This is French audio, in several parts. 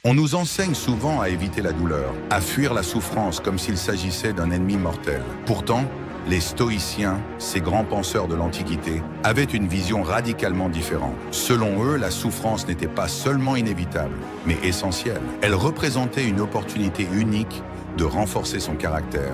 On nous enseigne souvent à éviter la douleur, à fuir la souffrance comme s'il s'agissait d'un ennemi mortel. Pourtant, les stoïciens, ces grands penseurs de l'Antiquité, avaient une vision radicalement différente. Selon eux, la souffrance n'était pas seulement inévitable, mais essentielle. Elle représentait une opportunité unique de renforcer son caractère,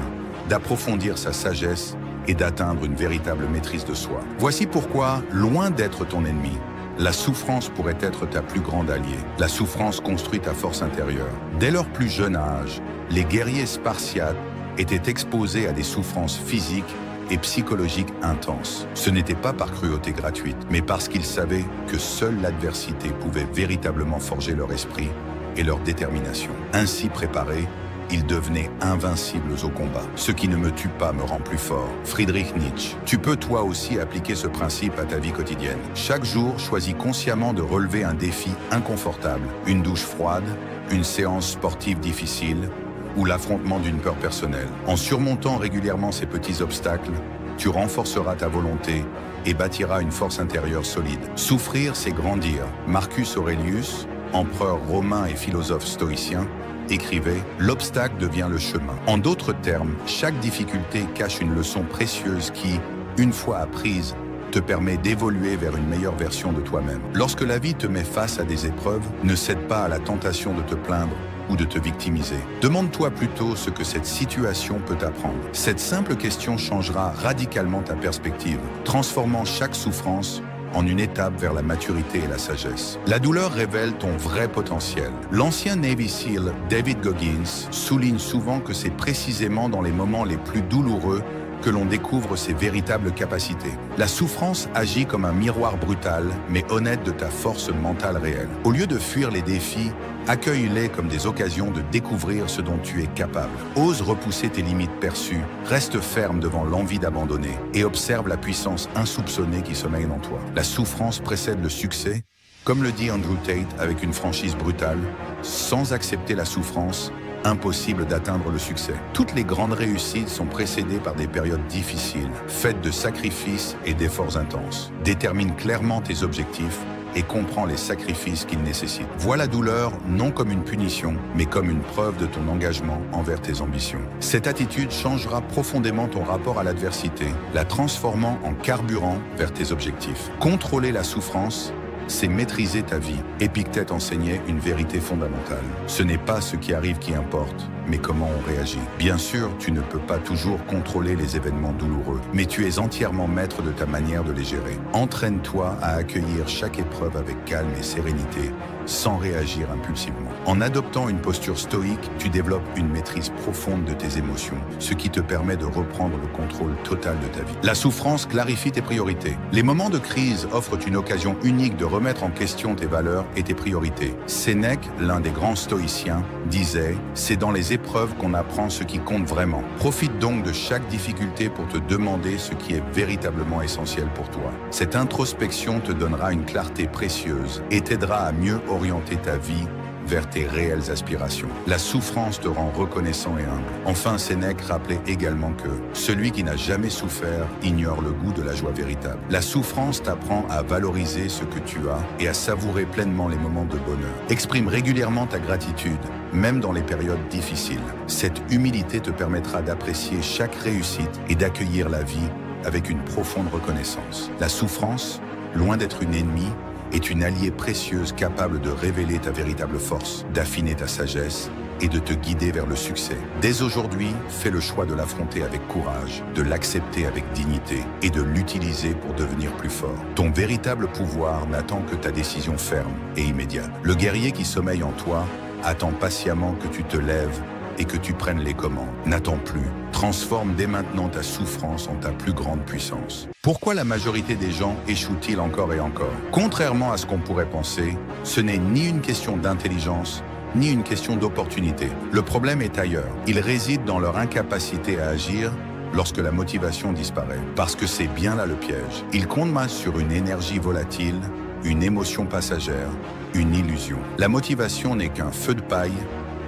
d'approfondir sa sagesse et d'atteindre une véritable maîtrise de soi. Voici pourquoi, loin d'être ton ennemi, la souffrance pourrait être ta plus grande alliée. La souffrance construit ta force intérieure. Dès leur plus jeune âge, les guerriers spartiates étaient exposés à des souffrances physiques et psychologiques intenses. Ce n'était pas par cruauté gratuite, mais parce qu'ils savaient que seule l'adversité pouvait véritablement forger leur esprit et leur détermination. Ainsi préparés, ils devenaient invincibles au combat. Ce qui ne me tue pas me rend plus fort. Friedrich Nietzsche. Tu peux toi aussi appliquer ce principe à ta vie quotidienne. Chaque jour, choisis consciemment de relever un défi inconfortable, une douche froide, une séance sportive difficile, ou l'affrontement d'une peur personnelle. En surmontant régulièrement ces petits obstacles, tu renforceras ta volonté et bâtiras une force intérieure solide. Souffrir, c'est grandir. Marcus Aurelius, empereur romain et philosophe stoïcien, écrivait « L'obstacle devient le chemin ». En d'autres termes, chaque difficulté cache une leçon précieuse qui, une fois apprise, te permet d'évoluer vers une meilleure version de toi-même. Lorsque la vie te met face à des épreuves, ne cède pas à la tentation de te plaindre ou de te victimiser. Demande-toi plutôt ce que cette situation peut t'apprendre. Cette simple question changera radicalement ta perspective, transformant chaque souffrance en une étape vers la maturité et la sagesse. La douleur révèle ton vrai potentiel. L'ancien Navy SEAL David Goggins souligne souvent que c'est précisément dans les moments les plus douloureux que l'on découvre ses véritables capacités. La souffrance agit comme un miroir brutal, mais honnête de ta force mentale réelle. Au lieu de fuir les défis, accueille-les comme des occasions de découvrir ce dont tu es capable. Ose repousser tes limites perçues, reste ferme devant l'envie d'abandonner et observe la puissance insoupçonnée qui sommeille en toi. La souffrance précède le succès, comme le dit Andrew Tate avec une franchise brutale, sans accepter la souffrance, impossible d'atteindre le succès. Toutes les grandes réussites sont précédées par des périodes difficiles, faites de sacrifices et d'efforts intenses. Détermine clairement tes objectifs et comprends les sacrifices qu'ils nécessitent. Vois la douleur non comme une punition, mais comme une preuve de ton engagement envers tes ambitions. Cette attitude changera profondément ton rapport à l'adversité, la transformant en carburant vers tes objectifs. Contrôler la souffrance, c'est maîtriser ta vie. Épictète enseignait une vérité fondamentale. Ce n'est pas ce qui arrive qui importe, mais comment on réagit. Bien sûr, tu ne peux pas toujours contrôler les événements douloureux, mais tu es entièrement maître de ta manière de les gérer. Entraîne-toi à accueillir chaque épreuve avec calme et sérénité, sans réagir impulsivement. En adoptant une posture stoïque, tu développes une maîtrise profonde de tes émotions, ce qui te permet de reprendre le contrôle total de ta vie. La souffrance clarifie tes priorités. Les moments de crise offrent une occasion unique de remettre en question tes valeurs et tes priorités. Sénèque, l'un des grands stoïciens, disait « C'est dans les épreuves qu'on apprend ce qui compte vraiment ». Profite donc de chaque difficulté pour te demander ce qui est véritablement essentiel pour toi. Cette introspection te donnera une clarté précieuse et t'aidera à mieux orienter ta vie vers tes réelles aspirations. La souffrance te rend reconnaissant et humble. Enfin, Sénèque rappelait également que celui qui n'a jamais souffert ignore le goût de la joie véritable. La souffrance t'apprend à valoriser ce que tu as et à savourer pleinement les moments de bonheur. Exprime régulièrement ta gratitude, même dans les périodes difficiles. Cette humilité te permettra d'apprécier chaque réussite et d'accueillir la vie avec une profonde reconnaissance. La souffrance, loin d'être une ennemie, est une alliée précieuse capable de révéler ta véritable force, d'affiner ta sagesse et de te guider vers le succès. Dès aujourd'hui, fais le choix de l'affronter avec courage, de l'accepter avec dignité et de l'utiliser pour devenir plus fort. Ton véritable pouvoir n'attend que ta décision ferme et immédiate. Le guerrier qui sommeille en toi attend patiemment que tu te lèves et que tu prennes les commandes. N'attends plus. Transforme dès maintenant ta souffrance en ta plus grande puissance. Pourquoi la majorité des gens échouent-ils encore et encore? Contrairement à ce qu'on pourrait penser, ce n'est ni une question d'intelligence, ni une question d'opportunité. Le problème est ailleurs. Il réside dans leur incapacité à agir lorsque la motivation disparaît. Parce que c'est bien là le piège. Ils comptent sur une énergie volatile, une émotion passagère, une illusion. La motivation n'est qu'un feu de paille,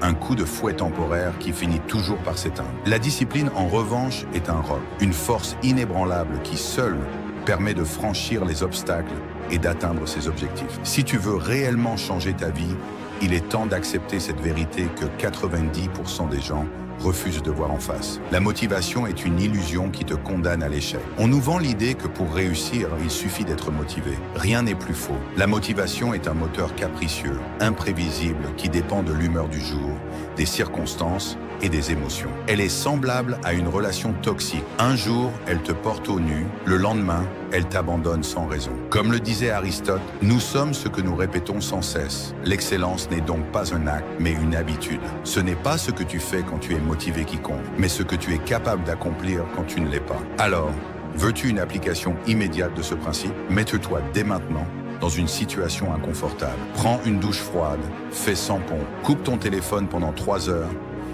un coup de fouet temporaire qui finit toujours par s'éteindre. La discipline, en revanche, est un roc, une force inébranlable qui seule permet de franchir les obstacles et d'atteindre ses objectifs. Si tu veux réellement changer ta vie, Il est temps d'accepter cette vérité que 90% des gens refusent de voir en face. La motivation est une illusion qui te condamne à l'échec. On nous vend l'idée que pour réussir, il suffit d'être motivé. Rien n'est plus faux. La motivation est un moteur capricieux, imprévisible, qui dépend de l'humeur du jour, des circonstances et des émotions. Elle est semblable à une relation toxique. Un jour, elle te porte au nu, le lendemain, elle t'abandonne sans raison. Comme le disait Aristote, nous sommes ce que nous répétons sans cesse. L'excellence n'est donc pas un acte, mais une habitude. Ce n'est pas ce que tu fais quand tu es motivé qui compte, mais ce que tu es capable d'accomplir quand tu ne l'es pas. Alors, veux-tu une application immédiate de ce principe? Mets-toi dès maintenant dans une situation inconfortable. Prends une douche froide, fais 100 pompes, coupe ton téléphone pendant 3 heures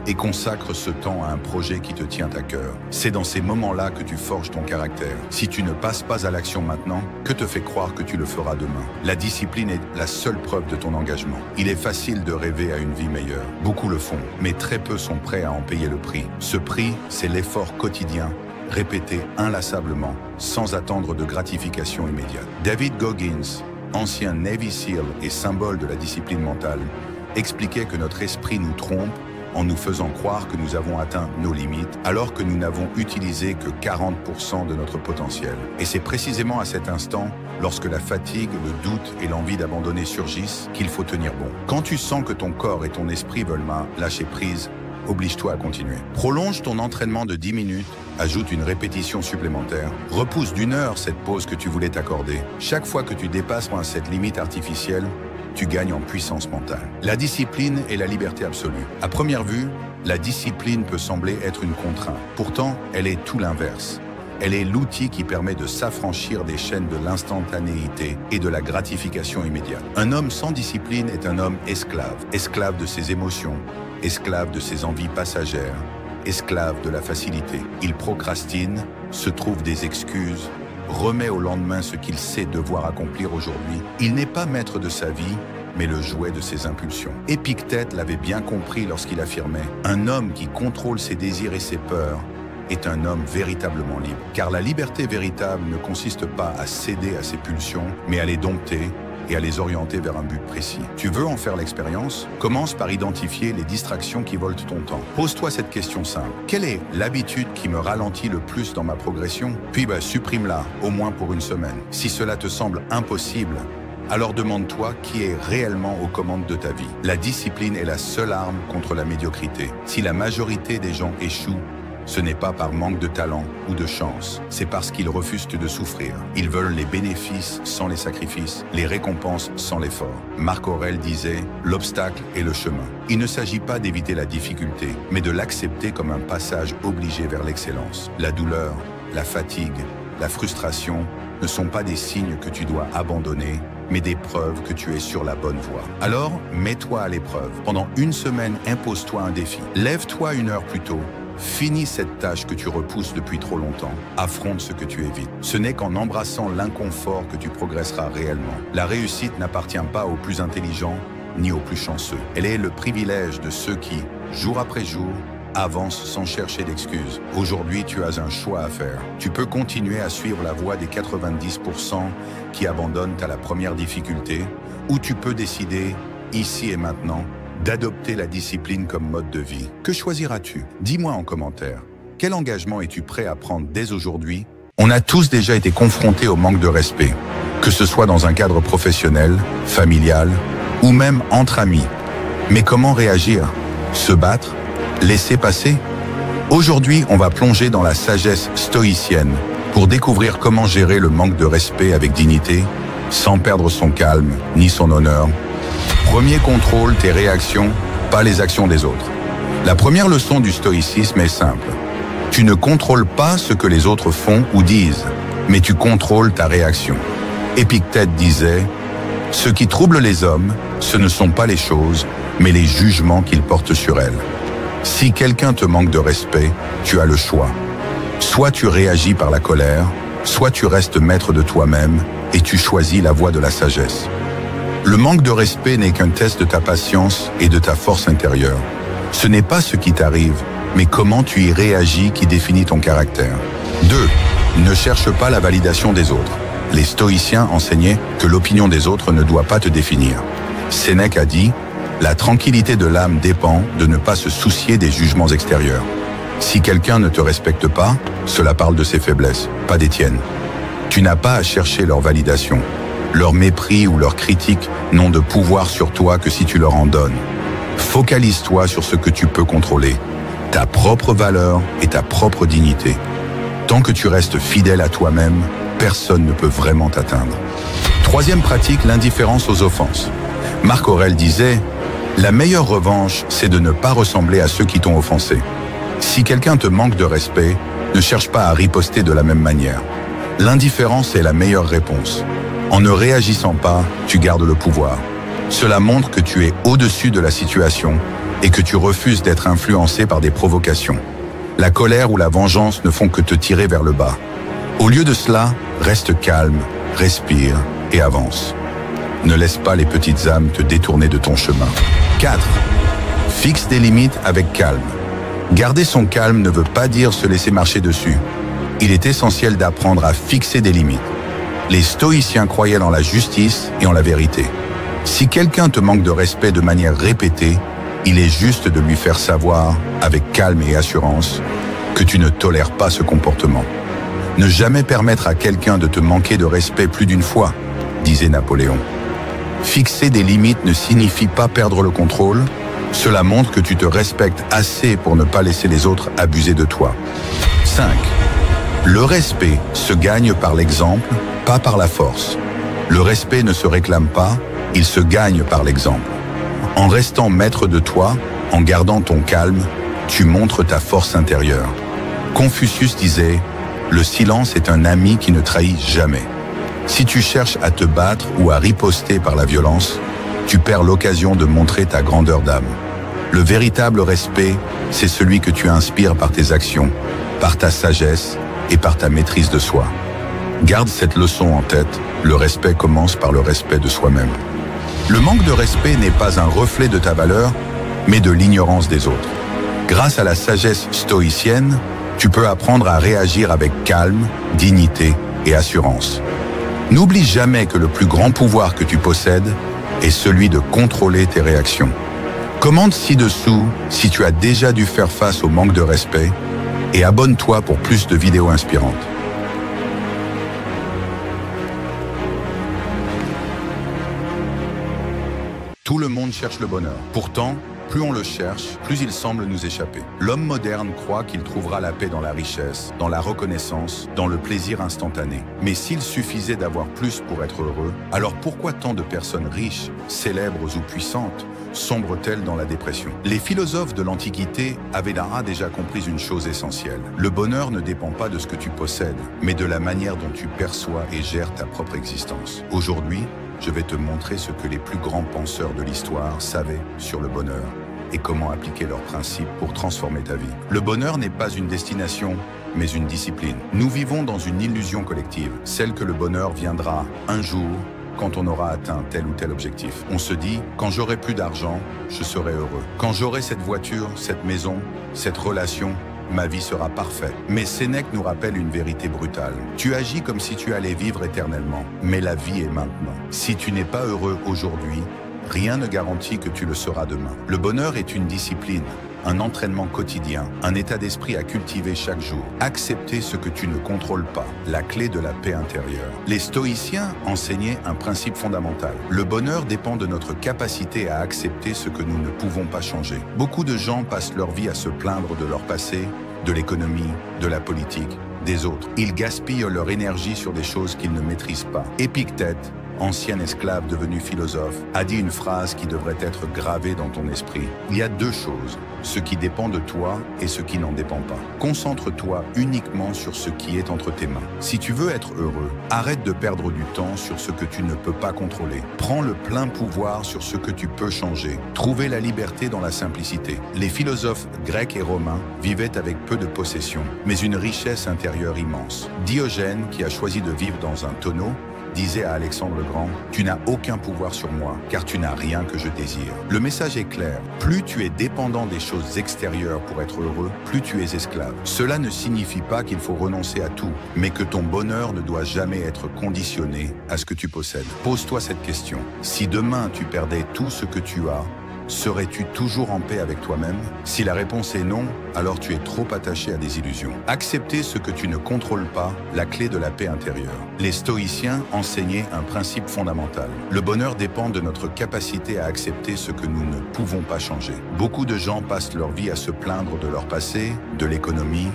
et consacre ce temps à un projet qui te tient à cœur. C'est dans ces moments-là que tu forges ton caractère. Si tu ne passes pas à l'action maintenant, que te fait croire que tu le feras demain? La discipline est la seule preuve de ton engagement. Il est facile de rêver à une vie meilleure. Beaucoup le font, mais très peu sont prêts à en payer le prix. Ce prix, c'est l'effort quotidien, répété inlassablement, sans attendre de gratification immédiate. David Goggins, ancien Navy SEAL et symbole de la discipline mentale, expliquait que notre esprit nous trompe en nous faisant croire que nous avons atteint nos limites, alors que nous n'avons utilisé que 40% de notre potentiel. Et c'est précisément à cet instant, lorsque la fatigue, le doute et l'envie d'abandonner surgissent, qu'il faut tenir bon. Quand tu sens que ton corps et ton esprit veulent lâcher prise, oblige-toi à continuer. Prolonge ton entraînement de 10 minutes, ajoute une répétition supplémentaire, repousse d'1 heure cette pause que tu voulais t'accorder. Chaque fois que tu dépasses cette limite artificielle, tu gagnes en puissance mentale. La discipline est la liberté absolue. À première vue, la discipline peut sembler être une contrainte. Pourtant, elle est tout l'inverse. Elle est l'outil qui permet de s'affranchir des chaînes de l'instantanéité et de la gratification immédiate. Un homme sans discipline est un homme esclave. Esclave de ses émotions, esclave de ses envies passagères, esclave de la facilité. Il procrastine, se trouve des excuses, remet au lendemain ce qu'il sait devoir accomplir aujourd'hui. Il n'est pas maître de sa vie, mais le jouet de ses impulsions. Épictète l'avait bien compris lorsqu'il affirmait « Un homme qui contrôle ses désirs et ses peurs est un homme véritablement libre. » Car la liberté véritable ne consiste pas à céder à ses pulsions, mais à les dompter et à les orienter vers un but précis. Tu veux en faire l'expérience? Commence par identifier les distractions qui volent ton temps. Pose-toi cette question simple. Quelle est l'habitude qui me ralentit le plus dans ma progression? Puis supprime-la, au moins pour une semaine. Si cela te semble impossible, alors demande-toi qui est réellement aux commandes de ta vie. La discipline est la seule arme contre la médiocrité. Si la majorité des gens échouent, ce n'est pas par manque de talent ou de chance, c'est parce qu'ils refusent de souffrir. Ils veulent les bénéfices sans les sacrifices, les récompenses sans l'effort. Marc Aurèle disait « L'obstacle est le chemin ». Il ne s'agit pas d'éviter la difficulté, mais de l'accepter comme un passage obligé vers l'excellence. La douleur, la fatigue, la frustration ne sont pas des signes que tu dois abandonner, mais des preuves que tu es sur la bonne voie. Alors, mets-toi à l'épreuve. Pendant une semaine, impose-toi un défi. Lève-toi 1 heure plus tôt. Finis cette tâche que tu repousses depuis trop longtemps. Affronte ce que tu évites. Ce n'est qu'en embrassant l'inconfort que tu progresseras réellement. La réussite n'appartient pas aux plus intelligents ni aux plus chanceux. Elle est le privilège de ceux qui, jour après jour, avancent sans chercher d'excuses. Aujourd'hui, tu as un choix à faire. Tu peux continuer à suivre la voie des 90% qui abandonnent à la première difficulté, ou tu peux décider, ici et maintenant, d'adopter la discipline comme mode de vie. Que choisiras-tu? Dis-moi en commentaire. Quel engagement es-tu prêt à prendre dès aujourd'hui? On a tous déjà été confrontés au manque de respect, que ce soit dans un cadre professionnel, familial ou même entre amis. Mais comment réagir? Se battre? Laisser passer? Aujourd'hui, on va plonger dans la sagesse stoïcienne pour découvrir comment gérer le manque de respect avec dignité, sans perdre son calme ni son honneur. Premier contrôle, tes réactions, pas les actions des autres. La première leçon du stoïcisme est simple. Tu ne contrôles pas ce que les autres font ou disent, mais tu contrôles ta réaction. Épictète disait « Ce qui trouble les hommes, ce ne sont pas les choses, mais les jugements qu'ils portent sur elles. » Si quelqu'un te manque de respect, tu as le choix. Soit tu réagis par la colère, soit tu restes maître de toi-même et tu choisis la voie de la sagesse. Le manque de respect n'est qu'un test de ta patience et de ta force intérieure. Ce n'est pas ce qui t'arrive, mais comment tu y réagis qui définit ton caractère. 2. Ne cherche pas la validation des autres. Les stoïciens enseignaient que l'opinion des autres ne doit pas te définir. Sénèque a dit « La tranquillité de l'âme dépend de ne pas se soucier des jugements extérieurs. Si quelqu'un ne te respecte pas, cela parle de ses faiblesses, pas des tiennes. Tu n'as pas à chercher leur validation. Leur mépris ou leur critique n'ont de pouvoir sur toi que si tu leur en donnes. Focalise-toi sur ce que tu peux contrôler, ta propre valeur et ta propre dignité. Tant que tu restes fidèle à toi-même, personne ne peut vraiment t'atteindre. Troisième pratique, l'indifférence aux offenses. Marc Aurèle disait « La meilleure revanche, c'est de ne pas ressembler à ceux qui t'ont offensé. Si quelqu'un te manque de respect, ne cherche pas à riposter de la même manière. L'indifférence est la meilleure réponse. En ne réagissant pas, tu gardes le pouvoir. Cela montre que tu es au-dessus de la situation et que tu refuses d'être influencé par des provocations. La colère ou la vengeance ne font que te tirer vers le bas. Au lieu de cela, reste calme, respire et avance. Ne laisse pas les petites âmes te détourner de ton chemin. 4. Fixe des limites avec calme. Garder son calme ne veut pas dire se laisser marcher dessus. Il est essentiel d'apprendre à fixer des limites. Les stoïciens croyaient dans la justice et en la vérité. Si quelqu'un te manque de respect de manière répétée, il est juste de lui faire savoir, avec calme et assurance, que tu ne tolères pas ce comportement. Ne jamais permettre à quelqu'un de te manquer de respect plus d'une fois, disait Napoléon. Fixer des limites ne signifie pas perdre le contrôle. Cela montre que tu te respectes assez pour ne pas laisser les autres abuser de toi. 5. Le respect se gagne par l'exemple, pas par la force. Le respect ne se réclame pas, il se gagne par l'exemple. En restant maître de toi, en gardant ton calme, tu montres ta force intérieure. Confucius disait « Le silence est un ami qui ne trahit jamais ». Si tu cherches à te battre ou à riposter par la violence, tu perds l'occasion de montrer ta grandeur d'âme. Le véritable respect, c'est celui que tu inspires par tes actions, par ta sagesse et par ta maîtrise de soi. Garde cette leçon en tête, le respect commence par le respect de soi-même. Le manque de respect n'est pas un reflet de ta valeur, mais de l'ignorance des autres. Grâce à la sagesse stoïcienne, tu peux apprendre à réagir avec calme, dignité et assurance. N'oublie jamais que le plus grand pouvoir que tu possèdes est celui de contrôler tes réactions. Commente ci-dessous si tu as déjà dû faire face au manque de respect et abonne-toi pour plus de vidéos inspirantes. Tout le monde cherche le bonheur. Pourtant, plus on le cherche, plus il semble nous échapper. L'homme moderne croit qu'il trouvera la paix dans la richesse, dans la reconnaissance, dans le plaisir instantané. Mais s'il suffisait d'avoir plus pour être heureux, alors pourquoi tant de personnes riches, célèbres ou puissantes, sombrent-elles dans la dépression? Les philosophes de l'Antiquité avaient déjà compris une chose essentielle. Le bonheur ne dépend pas de ce que tu possèdes, mais de la manière dont tu perçois et gères ta propre existence. Aujourd'hui, je vais te montrer ce que les plus grands penseurs de l'histoire savaient sur le bonheur et comment appliquer leurs principes pour transformer ta vie. Le bonheur n'est pas une destination, mais une discipline. Nous vivons dans une illusion collective, celle que le bonheur viendra un jour quand on aura atteint tel ou tel objectif. On se dit, quand j'aurai plus d'argent, je serai heureux. Quand j'aurai cette voiture, cette maison, cette relation, ma vie sera parfaite. Mais Sénèque nous rappelle une vérité brutale. Tu agis comme si tu allais vivre éternellement, mais la vie est maintenant. Si tu n'es pas heureux aujourd'hui, rien ne garantit que tu le seras demain. Le bonheur est une discipline, un entraînement quotidien, un état d'esprit à cultiver chaque jour. Accepter ce que tu ne contrôles pas, la clé de la paix intérieure. Les stoïciens enseignaient un principe fondamental. Le bonheur dépend de notre capacité à accepter ce que nous ne pouvons pas changer. Beaucoup de gens passent leur vie à se plaindre de leur passé, de l'économie, de la politique, des autres. Ils gaspillent leur énergie sur des choses qu'ils ne maîtrisent pas. Épictète, ancien esclave devenu philosophe, a dit une phrase qui devrait être gravée dans ton esprit. Il y a deux choses, ce qui dépend de toi et ce qui n'en dépend pas. Concentre-toi uniquement sur ce qui est entre tes mains. Si tu veux être heureux, arrête de perdre du temps sur ce que tu ne peux pas contrôler. Prends le plein pouvoir sur ce que tu peux changer. Trouvez la liberté dans la simplicité. Les philosophes grecs et romains vivaient avec peu de possessions, mais une richesse intérieure immense. Diogène, qui a choisi de vivre dans un tonneau, disait à Alexandre le Grand, « Tu n'as aucun pouvoir sur moi, car tu n'as rien que je désire. » Le message est clair, plus tu es dépendant des choses extérieures pour être heureux, plus tu es esclave. Cela ne signifie pas qu'il faut renoncer à tout, mais que ton bonheur ne doit jamais être conditionné à ce que tu possèdes. Pose-toi cette question. Si demain tu perdais tout ce que tu as, Serais-tu toujours en paix avec toi-même? Si la réponse est non, alors tu es trop attaché à des illusions. Accepter ce que tu ne contrôles pas, la clé de la paix intérieure. Les stoïciens enseignaient un principe fondamental. Le bonheur dépend de notre capacité à accepter ce que nous ne pouvons pas changer. Beaucoup de gens passent leur vie à se plaindre de leur passé, de l'économie,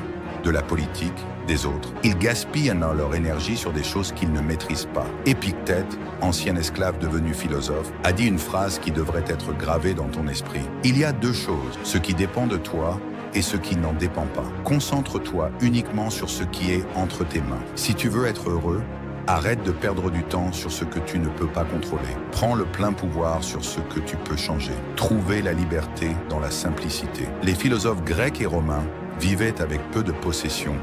de la politique, des autres. Ils gaspillent leur énergie sur des choses qu'ils ne maîtrisent pas. Épictète, ancien esclave devenu philosophe, a dit une phrase qui devrait être gravée dans ton esprit. Il y a deux choses, ce qui dépend de toi et ce qui n'en dépend pas. Concentre-toi uniquement sur ce qui est entre tes mains. Si tu veux être heureux, arrête de perdre du temps sur ce que tu ne peux pas contrôler. Prends le plein pouvoir sur ce que tu peux changer. Trouvez la liberté dans la simplicité. Les philosophes grecs et romains vivaient avec peu de possessions,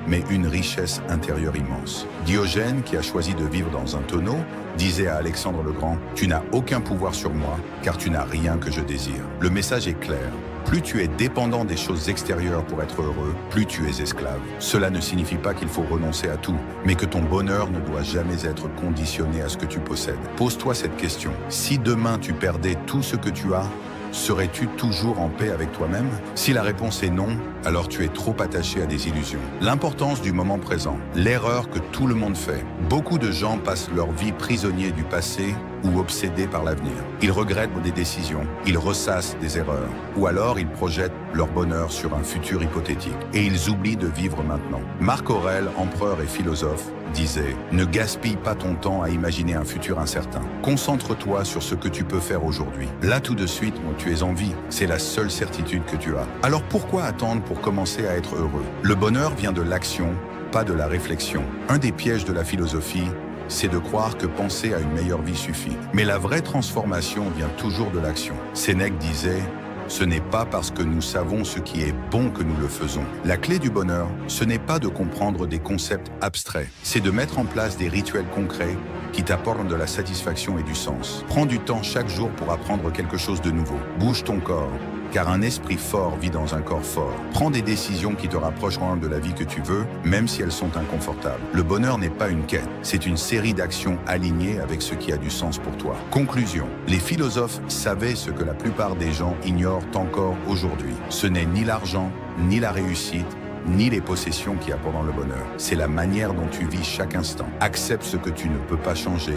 mais une richesse intérieure immense. Diogène, qui a choisi de vivre dans un tonneau, disait à Alexandre le Grand, « Tu n'as aucun pouvoir sur moi, car tu n'as rien que je désire. » Le message est clair. Plus tu es dépendant des choses extérieures pour être heureux, plus tu es esclave. Cela ne signifie pas qu'il faut renoncer à tout, mais que ton bonheur ne doit jamais être conditionné à ce que tu possèdes. Pose-toi cette question. Si demain tu perdais tout ce que tu as, serais-tu toujours en paix avec toi-même? Si la réponse est non, alors tu es trop attaché à des illusions. L'importance du moment présent, l'erreur que tout le monde fait. Beaucoup de gens passent leur vie prisonniers du passé ou obsédés par l'avenir. Ils regrettent des décisions, ils ressassent des erreurs, ou alors ils projettent leur bonheur sur un futur hypothétique, et ils oublient de vivre maintenant. Marc Aurèle, empereur et philosophe, disait « Ne gaspille pas ton temps à imaginer un futur incertain. Concentre-toi sur ce que tu peux faire aujourd'hui. Là tout de suite, tu es en vie, c'est la seule certitude que tu as. Alors pourquoi attendre pour commencer à être heureux? Le bonheur vient de l'action, pas de la réflexion. Un des pièges de la philosophie, c'est de croire que penser à une meilleure vie suffit. Mais la vraie transformation vient toujours de l'action. Sénèque disait « Ce n'est pas parce que nous savons ce qui est bon que nous le faisons. » La clé du bonheur, ce n'est pas de comprendre des concepts abstraits, c'est de mettre en place des rituels concrets qui t'apportent de la satisfaction et du sens. Prends du temps chaque jour pour apprendre quelque chose de nouveau. Bouge ton corps, car un esprit fort vit dans un corps fort. Prends des décisions qui te rapprocheront de la vie que tu veux, même si elles sont inconfortables. Le bonheur n'est pas une quête, c'est une série d'actions alignées avec ce qui a du sens pour toi. Conclusion. Les philosophes savaient ce que la plupart des gens ignorent encore aujourd'hui. Ce n'est ni l'argent, ni la réussite, ni les possessions qui apportent le bonheur. C'est la manière dont tu vis chaque instant. Accepte ce que tu ne peux pas changer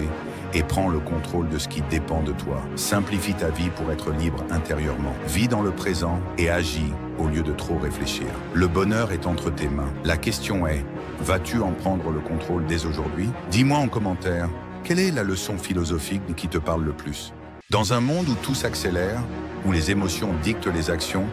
et prends le contrôle de ce qui dépend de toi. Simplifie ta vie pour être libre intérieurement. Vis dans le présent et agis au lieu de trop réfléchir. Le bonheur est entre tes mains. La question est, vas-tu en prendre le contrôle dès aujourd'hui? Dis-moi en commentaire, quelle est la leçon philosophique qui te parle le plus? Dans un monde où tout s'accélère, où les émotions dictent les actions,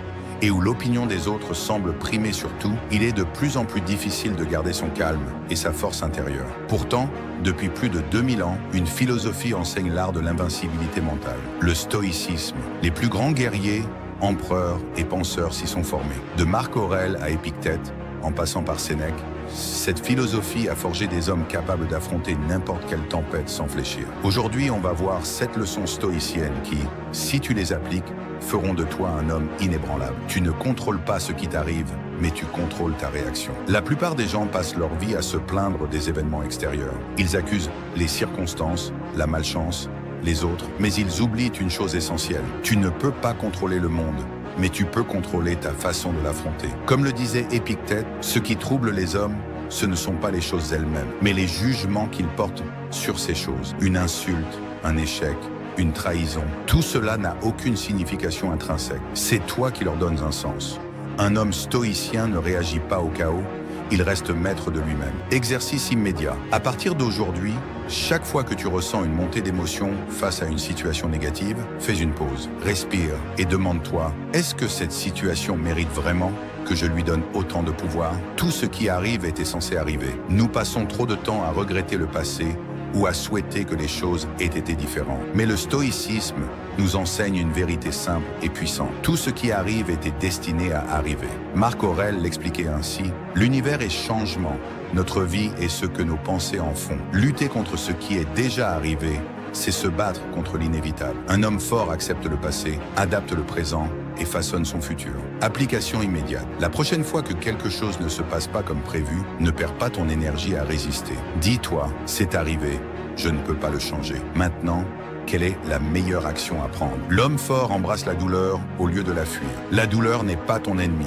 et où l'opinion des autres semble primer sur tout, il est de plus en plus difficile de garder son calme et sa force intérieure. Pourtant, depuis plus de 2000 ans, une philosophie enseigne l'art de l'invincibilité mentale, le stoïcisme. Les plus grands guerriers, empereurs et penseurs s'y sont formés. De Marc Aurèle à Épictète, en passant par Sénèque, cette philosophie a forgé des hommes capables d'affronter n'importe quelle tempête sans fléchir. Aujourd'hui, on va voir 7 leçons stoïciennes qui, si tu les appliques, feront de toi un homme inébranlable. Tu ne contrôles pas ce qui t'arrive, mais tu contrôles ta réaction. La plupart des gens passent leur vie à se plaindre des événements extérieurs. Ils accusent les circonstances, la malchance, les autres, mais ils oublient une chose essentielle. Tu ne peux pas contrôler le monde, mais tu peux contrôler ta façon de l'affronter. Comme le disait Épictète, ce qui trouble les hommes, ce ne sont pas les choses elles-mêmes, mais les jugements qu'ils portent sur ces choses. Une insulte, un échec, une trahison, tout cela n'a aucune signification intrinsèque. C'est toi qui leur donnes un sens. Un homme stoïcien ne réagit pas au chaos, il reste maître de lui-même. Exercice immédiat. À partir d'aujourd'hui, chaque fois que tu ressens une montée d'émotion face à une situation négative, fais une pause, respire et demande-toi, est-ce que cette situation mérite vraiment que je lui donne autant de pouvoir? Tout ce qui arrive était censé arriver. Nous passons trop de temps à regretter le passé ou à souhaiter que les choses aient été différentes. Mais le stoïcisme nous enseigne une vérité simple et puissante. Tout ce qui arrive était destiné à arriver. Marc Aurèle l'expliquait ainsi, « L'univers est changement, notre vie est ce que nos pensées en font. Lutter contre ce qui est déjà arrivé, c'est se battre contre l'inévitable. Un homme fort accepte le passé, adapte le présent et façonne son futur. » Application immédiate. La prochaine fois que quelque chose ne se passe pas comme prévu, ne perds pas ton énergie à résister. Dis-toi, c'est arrivé, je ne peux pas le changer. Maintenant, quelle est la meilleure action à prendre. L'homme fort embrasse la douleur au lieu de la fuir. La douleur n'est pas ton ennemi.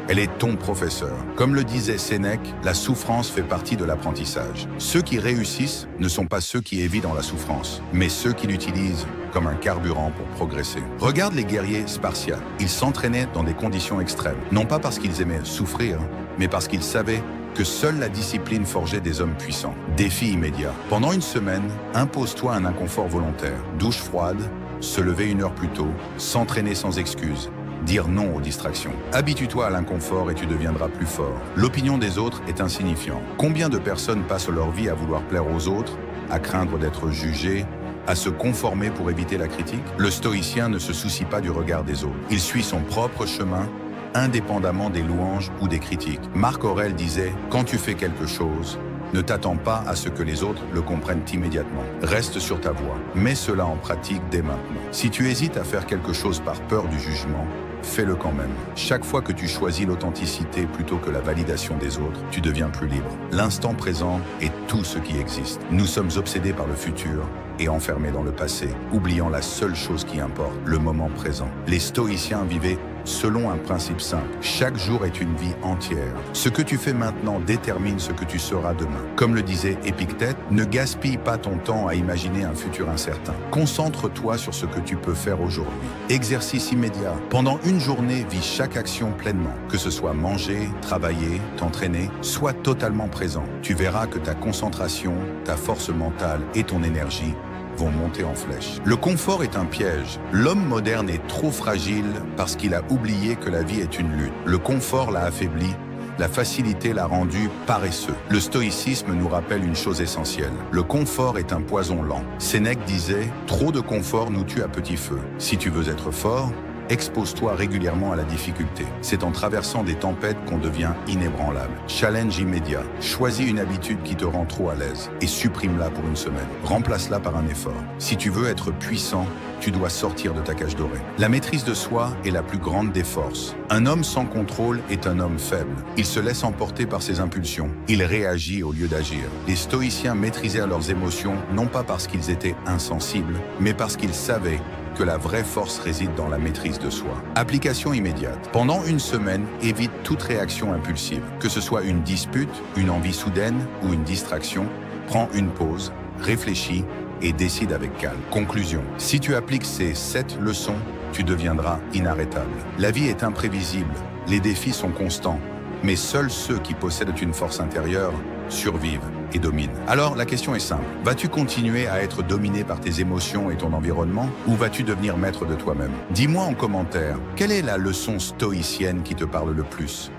Elle est ton professeur. Comme le disait Sénèque, la souffrance fait partie de l'apprentissage. Ceux qui réussissent ne sont pas ceux qui évitent dans la souffrance, mais ceux qui l'utilisent comme un carburant pour progresser. Regarde les guerriers spartiates. Ils s'entraînaient dans des conditions extrêmes, non pas parce qu'ils aimaient souffrir, mais parce qu'ils savaient que seule la discipline forgeait des hommes puissants. Défi immédiat. Pendant une semaine, impose-toi un inconfort volontaire. Douche froide, se lever 1 heure plus tôt, s'entraîner sans excuse. Dire non aux distractions. Habitue-toi à l'inconfort et tu deviendras plus fort. L'opinion des autres est insignifiante. Combien de personnes passent leur vie à vouloir plaire aux autres, à craindre d'être jugées, à se conformer pour éviter la critique? Le stoïcien ne se soucie pas du regard des autres. Il suit son propre chemin, indépendamment des louanges ou des critiques. Marc Aurèle disait « Quand tu fais quelque chose, ne t'attends pas à ce que les autres le comprennent immédiatement. Reste sur ta voie. Mets cela en pratique dès maintenant. Si tu hésites à faire quelque chose par peur du jugement, fais-le quand même. Chaque fois que tu choisis l'authenticité plutôt que la validation des autres, tu deviens plus libre. L'instant présent est tout ce qui existe. Nous sommes obsédés par le futur et enfermés dans le passé, oubliant la seule chose qui importe, le moment présent. Les stoïciens vivaient selon un principe simple. Chaque jour est une vie entière. Ce que tu fais maintenant détermine ce que tu seras demain. Comme le disait Épictète, ne gaspille pas ton temps à imaginer un futur incertain. Concentre-toi sur ce que tu peux faire aujourd'hui. Exercice immédiat. Pendant une journée, vis chaque action pleinement. Que ce soit manger, travailler, t'entraîner, sois totalement présent. Tu verras que ta concentration, ta force mentale et ton énergie vont monter en flèche. Le confort est un piège. L'homme moderne est trop fragile parce qu'il a oublié que la vie est une lutte. Le confort l'a affaibli, la facilité l'a rendu paresseux. Le stoïcisme nous rappelle une chose essentielle. Le confort est un poison lent. Sénèque disait « Trop de confort nous tue à petit feu. Si tu veux être fort, expose-toi régulièrement à la difficulté. C'est en traversant des tempêtes qu'on devient inébranlable. Challenge immédiat. Choisis une habitude qui te rend trop à l'aise et supprime-la pour une semaine. Remplace-la par un effort. Si tu veux être puissant, tu dois sortir de ta cage dorée. La maîtrise de soi est la plus grande des forces. Un homme sans contrôle est un homme faible. Il se laisse emporter par ses impulsions. Il réagit au lieu d'agir. Les stoïciens maîtrisaient leurs émotions non pas parce qu'ils étaient insensibles, mais parce qu'ils savaient que la vraie force réside dans la maîtrise de soi. Application immédiate. Pendant une semaine, évite toute réaction impulsive. Que ce soit une dispute, une envie soudaine ou une distraction, prends une pause, réfléchis et décide avec calme. Conclusion. Si tu appliques ces 7 leçons, tu deviendras inarrêtable. La vie est imprévisible, les défis sont constants, mais seuls ceux qui possèdent une force intérieure survivent et dominent. Alors la question est simple. Vas-tu continuer à être dominé par tes émotions et ton environnement ou vas-tu devenir maître de toi-même? Dis-moi en commentaire, quelle est la leçon stoïcienne qui te parle le plus?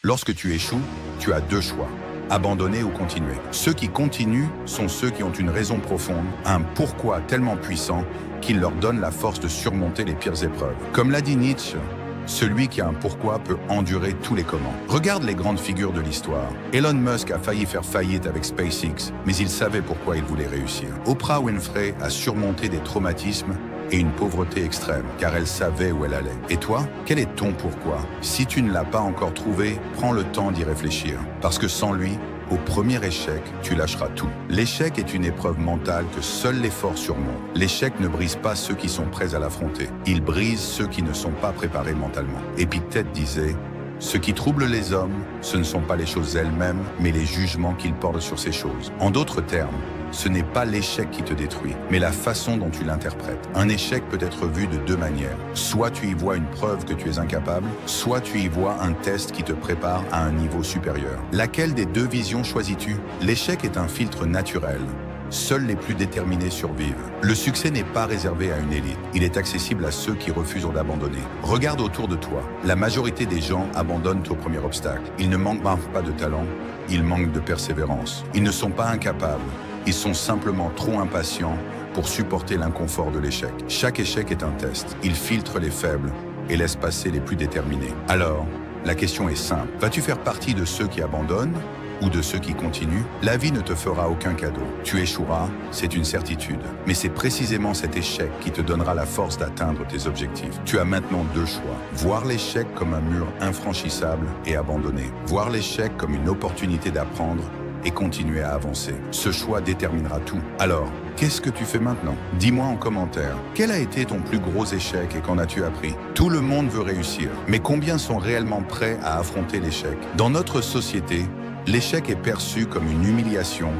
Lorsque tu échoues, tu as 2 choix. Abandonner ou continuer. Ceux qui continuent sont ceux qui ont une raison profonde, un pourquoi tellement puissant qu'il leur donne la force de surmonter les pires épreuves. Comme l'a dit Nietzsche, celui qui a un pourquoi peut endurer tous les comment. Regarde les grandes figures de l'histoire. Elon Musk a failli faire faillite avec SpaceX, mais il savait pourquoi il voulait réussir. Oprah Winfrey a surmonté des traumatismes et une pauvreté extrême, car elle savait où elle allait. Et toi, quel est ton pourquoi? Si tu ne l'as pas encore trouvé, prends le temps d'y réfléchir. Parce que sans lui, au premier échec, tu lâcheras tout. L'échec est une épreuve mentale que seul l'effort surmonte. L'échec ne brise pas ceux qui sont prêts à l'affronter. Il brise ceux qui ne sont pas préparés mentalement. Épictète disait « Ce qui trouble les hommes, ce ne sont pas les choses elles-mêmes, mais les jugements qu'ils portent sur ces choses. » En d'autres termes, ce n'est pas l'échec qui te détruit, mais la façon dont tu l'interprètes. Un échec peut être vu de 2 manières. Soit tu y vois une preuve que tu es incapable, soit tu y vois un test qui te prépare à un niveau supérieur. Laquelle des 2 visions choisis-tu? L'échec est un filtre naturel. Seuls les plus déterminés survivent. Le succès n'est pas réservé à une élite. Il est accessible à ceux qui refusent d'abandonner. Regarde autour de toi. La majorité des gens abandonnent au premier obstacle. Ils ne manquent pas de talent, ils manquent de persévérance. Ils ne sont pas incapables. Ils sont simplement trop impatients pour supporter l'inconfort de l'échec. Chaque échec est un test. Il filtre les faibles et laisse passer les plus déterminés. Alors, la question est simple. Vas-tu faire partie de ceux qui abandonnent ou de ceux qui continuent? La vie ne te fera aucun cadeau. Tu échoueras, c'est une certitude. Mais c'est précisément cet échec qui te donnera la force d'atteindre tes objectifs. Tu as maintenant 2 choix. Voir l'échec comme un mur infranchissable et abandonner. Voir l'échec comme une opportunité d'apprendre et continuer à avancer. Ce choix déterminera tout. Alors, qu'est-ce que tu fais maintenant? Dis-moi en commentaire. Quel a été ton plus gros échec et qu'en as-tu appris? Tout le monde veut réussir, mais combien sont réellement prêts à affronter l'échec? Dans notre société, l'échec est perçu comme une humiliation,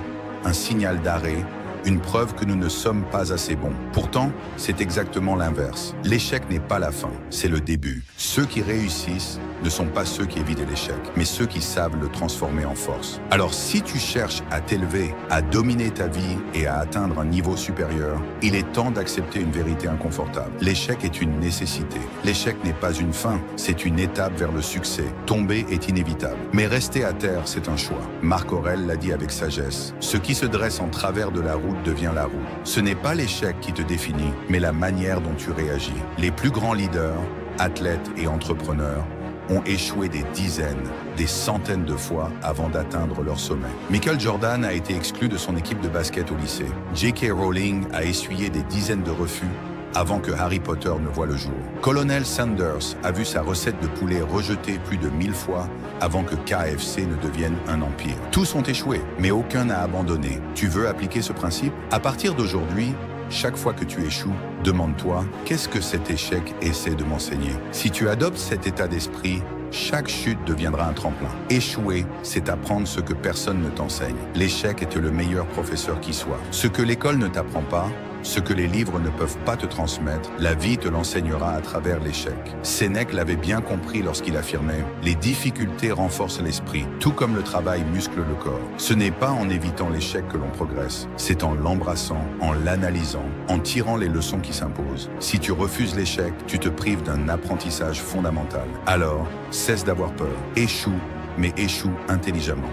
un signal d'arrêt, une preuve que nous ne sommes pas assez bons. Pourtant, c'est exactement l'inverse. L'échec n'est pas la fin, c'est le début. Ceux qui réussissent ne sont pas ceux qui évitent l'échec, mais ceux qui savent le transformer en force. Alors si tu cherches à t'élever, à dominer ta vie et à atteindre un niveau supérieur, il est temps d'accepter une vérité inconfortable. L'échec est une nécessité. L'échec n'est pas une fin, c'est une étape vers le succès. Tomber est inévitable. Mais rester à terre, c'est un choix. Marc Aurèle l'a dit avec sagesse. Ce qui se dresse en travers de la route devient la roue. Ce n'est pas l'échec qui te définit, mais la manière dont tu réagis. Les plus grands leaders, athlètes et entrepreneurs ont échoué des dizaines, des centaines de fois avant d'atteindre leur sommet. Michael Jordan a été exclu de son équipe de basket au lycée. J.K. Rowling a essuyé des dizaines de refus avant que Harry Potter ne voie le jour. Colonel Sanders a vu sa recette de poulet rejetée plus de 1000 fois avant que KFC ne devienne un empire. Tous ont échoué, mais aucun n'a abandonné. Tu veux appliquer ce principe? À partir d'aujourd'hui, chaque fois que tu échoues, demande-toi qu'est-ce que cet échec essaie de m'enseigner. Si tu adoptes cet état d'esprit, chaque chute deviendra un tremplin. Échouer, c'est apprendre ce que personne ne t'enseigne. L'échec est le meilleur professeur qui soit. Ce que l'école ne t'apprend pas, ce que les livres ne peuvent pas te transmettre, la vie te l'enseignera à travers l'échec. Sénèque l'avait bien compris lorsqu'il affirmait « Les difficultés renforcent l'esprit, tout comme le travail muscle le corps. Ce n'est pas en évitant l'échec que l'on progresse, c'est en l'embrassant, en l'analysant, en tirant les leçons qui s'imposent. Si tu refuses l'échec, tu te prives d'un apprentissage fondamental. Alors, cesse d'avoir peur. Échoue, mais échoue intelligemment. »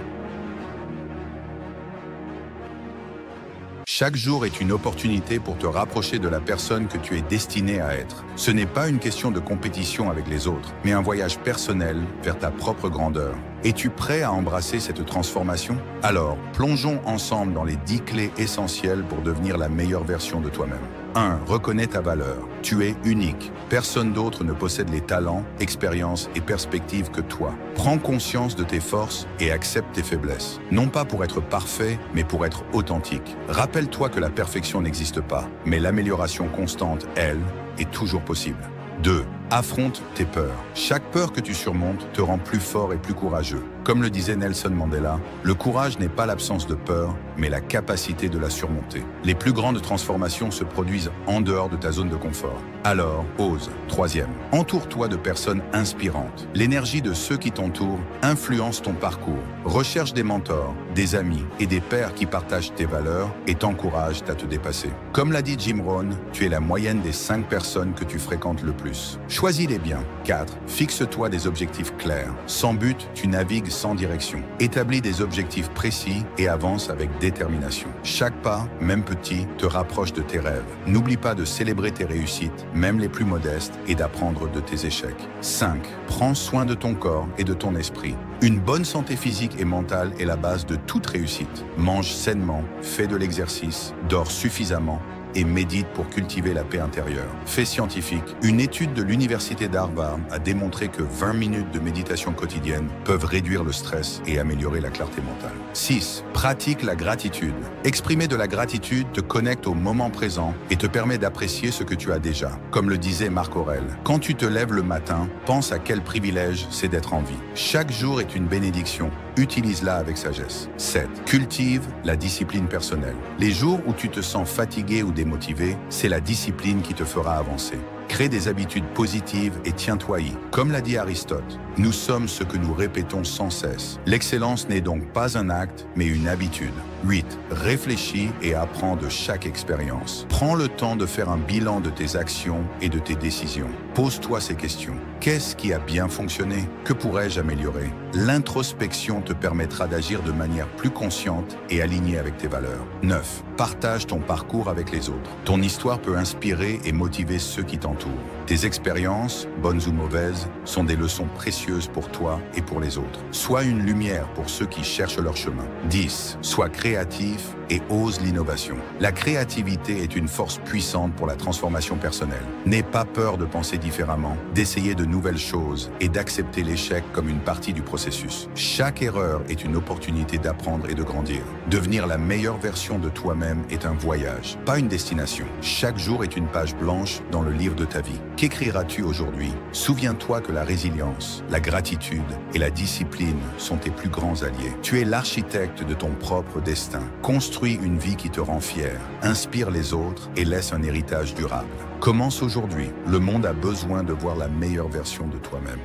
Chaque jour est une opportunité pour te rapprocher de la personne que tu es destiné à être. Ce n'est pas une question de compétition avec les autres, mais un voyage personnel vers ta propre grandeur. Es-tu prêt à embrasser cette transformation? Alors, plongeons ensemble dans les 10 clés essentielles pour devenir la meilleure version de toi-même. 1. Reconnais ta valeur. Tu es unique. Personne d'autre ne possède les talents, expériences et perspectives que toi. Prends conscience de tes forces et accepte tes faiblesses. Non pas pour être parfait, mais pour être authentique. Rappelle-toi que la perfection n'existe pas, mais l'amélioration constante, elle, est toujours possible. 2. Affronte tes peurs. Chaque peur que tu surmontes te rend plus fort et plus courageux. Comme le disait Nelson Mandela, le courage n'est pas l'absence de peur, mais la capacité de la surmonter. Les plus grandes transformations se produisent en dehors de ta zone de confort. Alors, ose. 3e, entoure-toi de personnes inspirantes. L'énergie de ceux qui t'entourent influence ton parcours. Recherche des mentors, des amis et des pairs qui partagent tes valeurs et t'encouragent à te dépasser. Comme l'a dit Jim Rohn, tu es la moyenne des 5 personnes que tu fréquentes le plus. Choisis-les bien. 4. Fixe-toi des objectifs clairs. Sans but, tu navigues sans direction. Établis des objectifs précis et avance avec détermination. Chaque pas, même petit, te rapproche de tes rêves. N'oublie pas de célébrer tes réussites, même les plus modestes, et d'apprendre de tes échecs. 5. Prends soin de ton corps et de ton esprit. Une bonne santé physique et mentale est la base de toute réussite. Mange sainement, fais de l'exercice, dors suffisamment, et médite pour cultiver la paix intérieure. Fait scientifique, une étude de l'université d'Harvard a démontré que 20 minutes de méditation quotidienne peuvent réduire le stress et améliorer la clarté mentale. 6. Pratique la gratitude. Exprimer de la gratitude te connecte au moment présent et te permet d'apprécier ce que tu as déjà. Comme le disait Marc Aurèle, quand tu te lèves le matin, pense à quel privilège c'est d'être en vie. Chaque jour est une bénédiction. Utilise-la avec sagesse. 7. Cultive la discipline personnelle. Les jours où tu te sens fatigué ou démotivé, c'est la discipline qui te fera avancer. Crée des habitudes positives et tiens-toi-y. Comme l'a dit Aristote, nous sommes ce que nous répétons sans cesse. L'excellence n'est donc pas un acte, mais une habitude. 8. Réfléchis et apprends de chaque expérience. Prends le temps de faire un bilan de tes actions et de tes décisions. Pose-toi ces questions. Qu'est-ce qui a bien fonctionné? Que pourrais-je améliorer? L'introspection te permettra d'agir de manière plus consciente et alignée avec tes valeurs. 9. Partage ton parcours avec les autres. Ton histoire peut inspirer et motiver ceux qui t'entourent. Tes expériences, bonnes ou mauvaises, sont des leçons précieuses pour toi et pour les autres. Sois une lumière pour ceux qui cherchent leur chemin. 10. Sois créatif et ose l'innovation. La créativité est une force puissante pour la transformation personnelle. N'aie pas peur de penser différemment, d'essayer de nouvelles choses et d'accepter l'échec comme une partie du processus. Chaque erreur est une opportunité d'apprendre et de grandir. Devenir la meilleure version de toi-même est un voyage, pas une destination. Chaque jour est une page blanche dans le livre de ta vie. Qu'écriras-tu aujourd'hui? Souviens-toi que la résilience, la gratitude et la discipline sont tes plus grands alliés. Tu es l'architecte de ton propre destin. Construis une vie qui te rend fier, inspire les autres et laisse un héritage durable. Commence aujourd'hui. Le monde a besoin de voir la meilleure version de toi-même.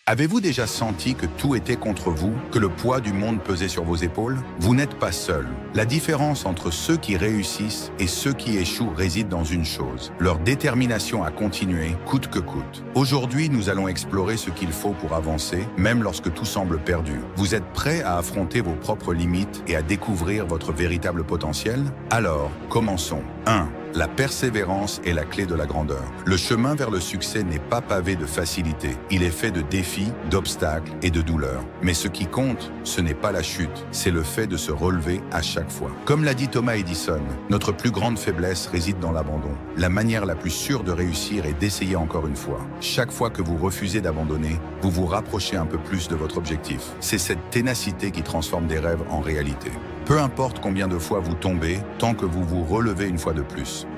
Avez-vous déjà senti que tout était contre vous, que le poids du monde pesait sur vos épaules? Vous n'êtes pas seul. La différence entre ceux qui réussissent et ceux qui échouent réside dans une chose, leur détermination à continuer, coûte que coûte. Aujourd'hui, nous allons explorer ce qu'il faut pour avancer, même lorsque tout semble perdu. Vous êtes prêts à affronter vos propres limites et à découvrir votre véritable potentiel? Alors, commençons. 1. La persévérance est la clé de la grandeur. Le chemin vers le succès n'est pas pavé de facilité. Il est fait de défis, d'obstacles et de douleurs. Mais ce qui compte, ce n'est pas la chute, c'est le fait de se relever à chaque fois. Comme l'a dit Thomas Edison, notre plus grande faiblesse réside dans l'abandon. La manière la plus sûre de réussir est d'essayer encore une fois. Chaque fois que vous refusez d'abandonner, vous vous rapprochez un peu plus de votre objectif. C'est cette ténacité qui transforme des rêves en réalité. Peu importe combien de fois vous tombez, tant que vous vous relevez une fois de plus.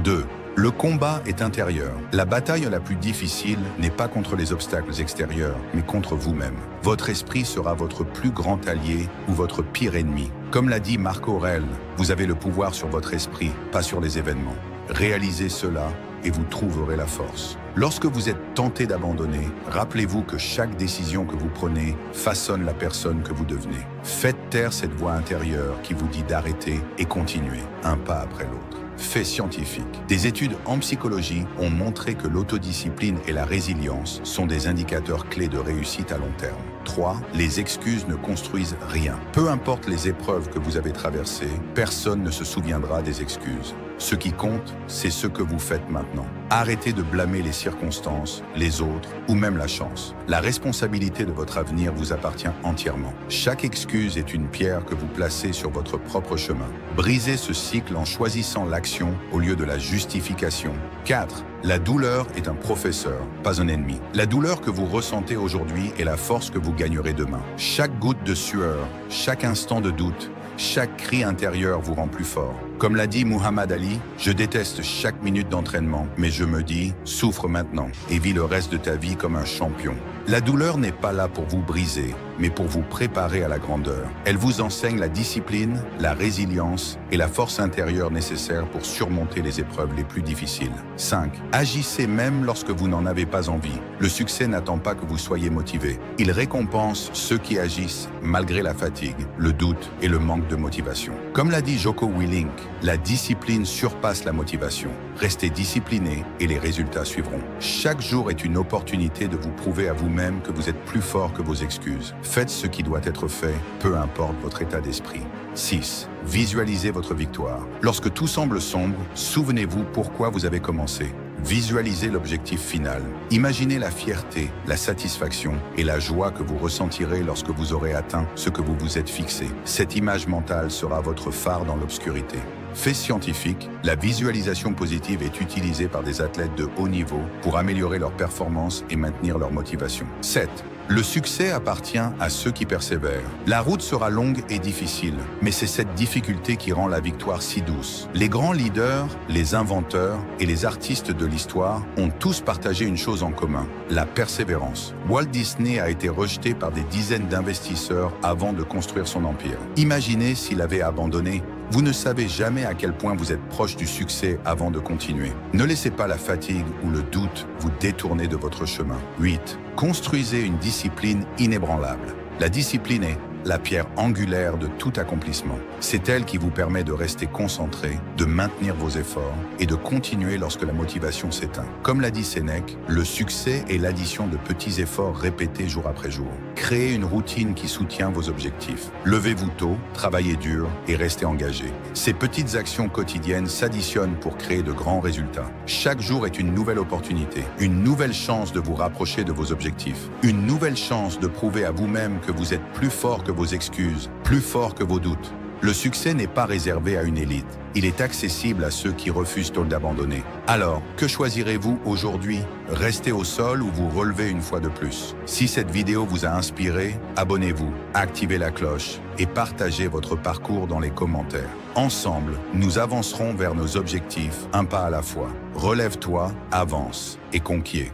2. Le combat est intérieur. La bataille la plus difficile n'est pas contre les obstacles extérieurs, mais contre vous-même. Votre esprit sera votre plus grand allié ou votre pire ennemi. Comme l'a dit Marc Aurèle, vous avez le pouvoir sur votre esprit, pas sur les événements. Réalisez cela et vous trouverez la force. Lorsque vous êtes tenté d'abandonner, rappelez-vous que chaque décision que vous prenez façonne la personne que vous devenez. Faites taire cette voix intérieure qui vous dit d'arrêter et continuer, un pas après l'autre. Fait scientifique. Des études en psychologie ont montré que l'autodiscipline et la résilience sont des indicateurs clés de réussite à long terme. 3. Les excuses ne construisent rien. Peu importe les épreuves que vous avez traversées, personne ne se souviendra des excuses. Ce qui compte, c'est ce que vous faites maintenant. Arrêtez de blâmer les circonstances, les autres ou même la chance. La responsabilité de votre avenir vous appartient entièrement. Chaque excuse est une pierre que vous placez sur votre propre chemin. Brisez ce cycle en choisissant l'action au lieu de la justification. 4. La douleur est un professeur, pas un ennemi. La douleur que vous ressentez aujourd'hui est la force que vous gagnerez demain. Chaque goutte de sueur, chaque instant de doute, chaque cri intérieur vous rend plus fort. Comme l'a dit Muhammad Ali, je déteste chaque minute d'entraînement, mais je me dis, souffre maintenant et vis le reste de ta vie comme un champion. La douleur n'est pas là pour vous briser, mais pour vous préparer à la grandeur. Elle vous enseigne la discipline, la résilience et la force intérieure nécessaires pour surmonter les épreuves les plus difficiles. 5. Agissez même lorsque vous n'en avez pas envie. Le succès n'attend pas que vous soyez motivé. Il récompense ceux qui agissent malgré la fatigue, le doute et le manque de motivation. Comme l'a dit Jocko Willink, la discipline surpasse la motivation. Restez discipliné et les résultats suivront. Chaque jour est une opportunité de vous prouver à vous-même que vous êtes plus fort que vos excuses. Faites ce qui doit être fait, peu importe votre état d'esprit. 6. Visualisez votre victoire. Lorsque tout semble sombre, souvenez-vous pourquoi vous avez commencé. Visualisez l'objectif final. Imaginez la fierté, la satisfaction et la joie que vous ressentirez lorsque vous aurez atteint ce que vous vous êtes fixé. Cette image mentale sera votre phare dans l'obscurité. Fait scientifique, la visualisation positive est utilisée par des athlètes de haut niveau pour améliorer leur performance et maintenir leur motivation. 7. Le succès appartient à ceux qui persévèrent. La route sera longue et difficile, mais c'est cette difficulté qui rend la victoire si douce. Les grands leaders, les inventeurs et les artistes de l'histoire ont tous partagé une chose en commun, la persévérance. Walt Disney a été rejeté par des dizaines d'investisseurs avant de construire son empire. Imaginez s'il avait abandonné. Vous ne savez jamais à quel point vous êtes proche du succès avant de continuer. Ne laissez pas la fatigue ou le doute vous détourner de votre chemin. 8. Construisez une discipline inébranlable. La discipline est la pierre angulaire de tout accomplissement. C'est elle qui vous permet de rester concentré, de maintenir vos efforts et de continuer lorsque la motivation s'éteint. Comme l'a dit Sénèque, le succès est l'addition de petits efforts répétés jour après jour. Créez une routine qui soutient vos objectifs. Levez-vous tôt, travaillez dur et restez engagé. Ces petites actions quotidiennes s'additionnent pour créer de grands résultats. Chaque jour est une nouvelle opportunité, une nouvelle chance de vous rapprocher de vos objectifs, une nouvelle chance de prouver à vous-même que vous êtes plus fort que vos excuses, plus fort que vos doutes. Le succès n'est pas réservé à une élite. Il est accessible à ceux qui refusent d'abandonner. Alors, que choisirez-vous aujourd'hui? Rester au sol ou vous relever une fois de plus? Si cette vidéo vous a inspiré, abonnez-vous, activez la cloche et partagez votre parcours dans les commentaires. Ensemble, nous avancerons vers nos objectifs, un pas à la fois. Relève-toi, avance et conquiers.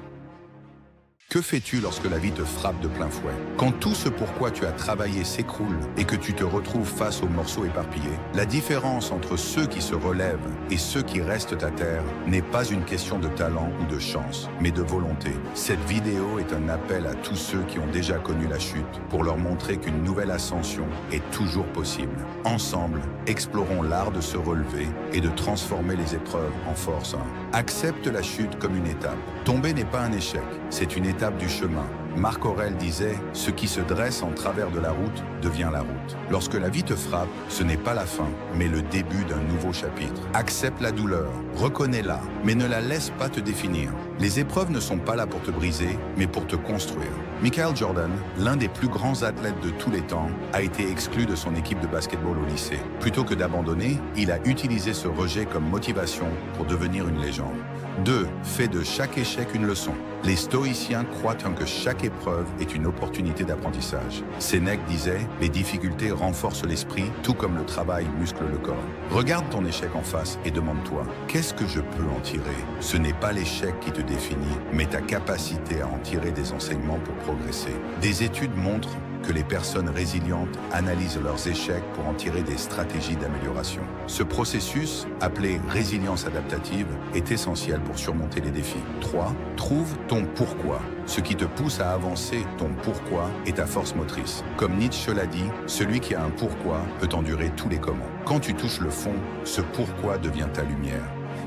Que fais-tu lorsque la vie te frappe de plein fouet? Quand tout ce pourquoi tu as travaillé s'écroule et que tu te retrouves face aux morceaux éparpillés, la différence entre ceux qui se relèvent et ceux qui restent à terre n'est pas une question de talent ou de chance, mais de volonté. Cette vidéo est un appel à tous ceux qui ont déjà connu la chute pour leur montrer qu'une nouvelle ascension est toujours possible. Ensemble, explorons l'art de se relever et de transformer les épreuves en force. Accepte la chute comme une étape. Tomber n'est pas un échec, c'est une étape du chemin. Marc Aurèle disait « Ce qui se dresse en travers de la route devient la route ». Lorsque la vie te frappe, ce n'est pas la fin, mais le début d'un nouveau chapitre. Accepte la douleur, reconnais-la, mais ne la laisse pas te définir. Les épreuves ne sont pas là pour te briser, mais pour te construire. Michael Jordan, l'un des plus grands athlètes de tous les temps, a été exclu de son équipe de basketball au lycée. Plutôt que d'abandonner, il a utilisé ce rejet comme motivation pour devenir une légende. 2. Fais de chaque échec une leçon. Les stoïciens croient que chaque épreuve est une opportunité d'apprentissage. Sénèque disait « Les difficultés renforcent l'esprit, tout comme le travail muscle le corps ». Regarde ton échec en face et demande-toi « Qu'est-ce que je peux en tirer ?» Ce n'est pas l'échec qui te définit, mais ta capacité à en tirer des enseignements pour progresser. Des études montrent que les personnes résilientes analysent leurs échecs pour en tirer des stratégies d'amélioration. Ce processus, appelé résilience adaptative, est essentiel pour surmonter les défis. 3. Trouve ton pourquoi. Ce qui te pousse à avancer, ton pourquoi, est ta force motrice. Comme Nietzsche l'a dit, celui qui a un pourquoi peut endurer tous les comment. Quand tu touches le fond, ce pourquoi devient ta lumière.